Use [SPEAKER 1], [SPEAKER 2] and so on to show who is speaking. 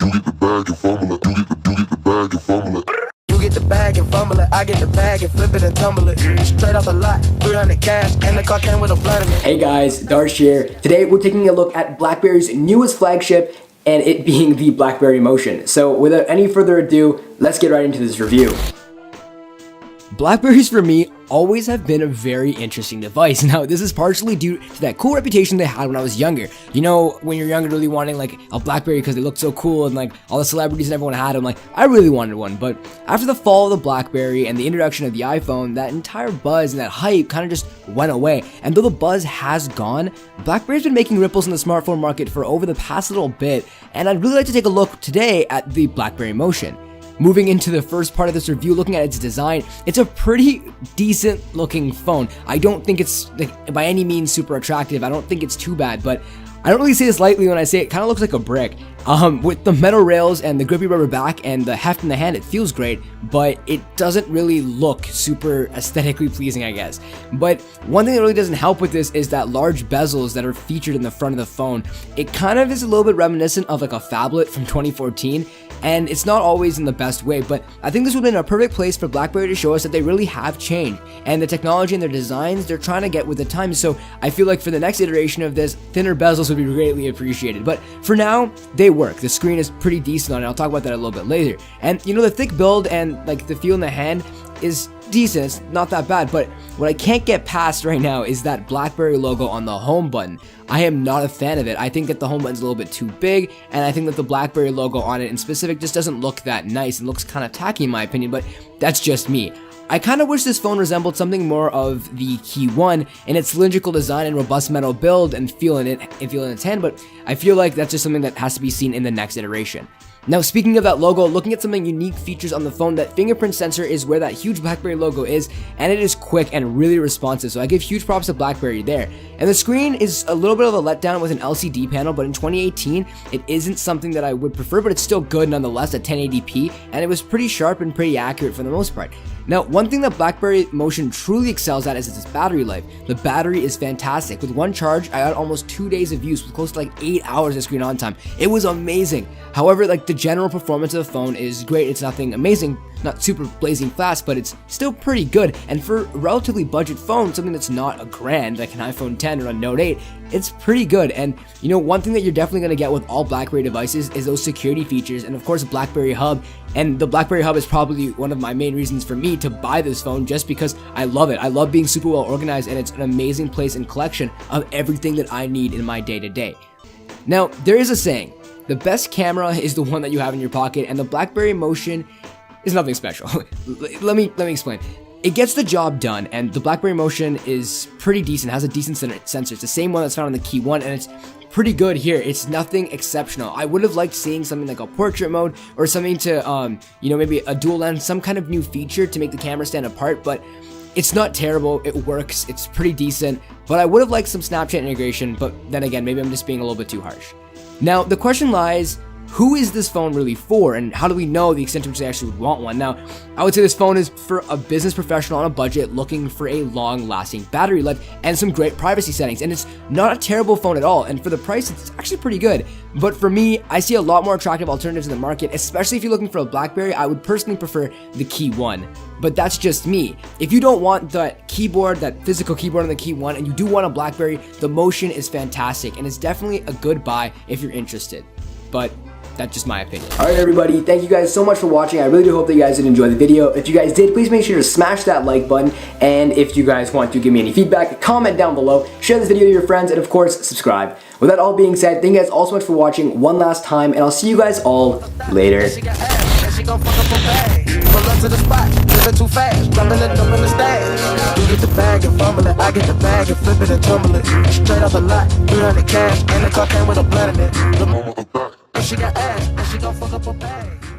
[SPEAKER 1] you get the bag and fumble it. You get the bag and fumble it.
[SPEAKER 2] You get the bag and fumble it, I get the bag and flip it and tumble it. Straight off the lot, 300 cash, and the car came with a blood in it.
[SPEAKER 3] Hey guys, Darsh here. Today we're taking a look at BlackBerry's newest flagship, and it being the Blackberry Motion. So without any further ado, let's get right into this review. Blackberries for me always have been a very interesting device. Now this is partially due to that cool reputation they had when I was younger. You know, when you're younger really wanting like a Blackberry because they looked so cool and like all the celebrities and everyone had them, like I really wanted one. But after the fall of the Blackberry and the introduction of the iPhone, that entire buzz and that hype kind of just went away. And though the buzz has gone, BlackBerry's been making ripples in the smartphone market for over the past little bit, and I'd really like to take a look today at the Blackberry Motion. Moving into the first part of this review, looking at its design, it's a pretty decent looking phone. I don't think it's like, by any means super attractive. I don't think it's too bad, but I don't really say this lightly when I say it kind of looks like a brick. With the metal rails and the grippy rubber back and the heft in the hand, it feels great, but it doesn't really look super aesthetically pleasing, I guess. But one thing that really doesn't help with this is that large bezels that are featured in the front of the phone. It kind of is a little bit reminiscent of like a phablet from 2014, and it's not always in the best way, but I think this would have been a perfect place for BlackBerry to show us that they really have changed, and the technology and their designs, they're trying to get with the times. So I feel like for the next iteration of this, thinner bezels would be greatly appreciated. But for now, they work. The screen is pretty decent on it. I'll talk about that a little bit later. And you know, the thick build and like the feel in the hand is decent. It's not that bad, but what I can't get past right now is that BlackBerry logo on the home button. I am not a fan of it. I think that the home button's a little bit too big, and I think that the BlackBerry logo on it in specific just doesn't look that nice and looks kind of tacky in my opinion, but that's just me. I kind of wish this phone resembled something more of the Key 1 in its cylindrical design and robust metal build and feel in its hand, but I feel like that's just something that has to be seen in the next iteration. Now, speaking of that logo, looking at some unique features on the phone, that fingerprint sensor is where that huge BlackBerry logo is, and it is quick and really responsive, so I give huge props to BlackBerry there. And the screen is a little bit of a letdown with an LCD panel, but in 2018, it isn't something that I would prefer, but it's still good nonetheless at 1080p, and it was pretty sharp and pretty accurate for the most part. Now, one thing that BlackBerry Motion truly excels at is its battery life. The battery is fantastic. With one charge, I got almost 2 days of use with close to like 8 hours of screen on time. It was amazing. However, like the general performance of the phone is great. It's nothing amazing, not super blazing fast, but it's still pretty good. And for a relatively budget phone, something that's not a grand, like an iPhone 10 or a Note 8, it's pretty good. And you know, one thing that you're definitely going to get with all BlackBerry devices is those security features, and of course a BlackBerry Hub. And the BlackBerry Hub is probably one of my main reasons for me to buy this phone, just because I love it. I love being super well organized, and it's an amazing place and collection of everything that I need in my day-to-day. Now, there is a saying, the best camera is the one that you have in your pocket, and the BlackBerry Motion is nothing special. Let me explain. It gets the job done, and the BlackBerry Motion is pretty decent, has a decent sensor. It's the same one that's found on the Key 1, and it's pretty good here. It's nothing exceptional. I would have liked seeing something like a portrait mode or something to, you know, maybe a dual lens, some kind of new feature to make the camera stand apart, but it's not terrible. It works. It's pretty decent, but I would have liked some Snapchat integration, but then again, maybe I'm just being a little bit too harsh. Now, the question lies, who is this phone really for, and how do we know the extent to which they actually would want one? Now, I would say this phone is for a business professional on a budget looking for a long-lasting battery life and some great privacy settings, and it's not a terrible phone at all, and for the price, it's actually pretty good. But for me, I see a lot more attractive alternatives in the market, especially if you're looking for a BlackBerry. I would personally prefer the Key 1, but that's just me. If you don't want that keyboard, that physical keyboard on the Key 1, and you do want a BlackBerry, the Motion is fantastic, and it's definitely a good buy if you're interested. But that's just my opinion. Alright everybody, thank you guys so much for watching. I really do hope that you guys did enjoy the video. If you guys did, please make sure to smash that like button. And if you guys want to give me any feedback, comment down below, share this video with your friends, and of course, subscribe. With that all being said, thank you guys all so much for watching one last time, and I'll see you guys all later.
[SPEAKER 2] She gon' fuck up her bag. Pull up to the spot, living too fast, dropping it up in the stash. You get the bag and fumble it, I get the bag and flip it and tumble it. Straight off the lot, 300 cash, and the car came with a blood in it. She got ass, and she gon' fuck up her bag.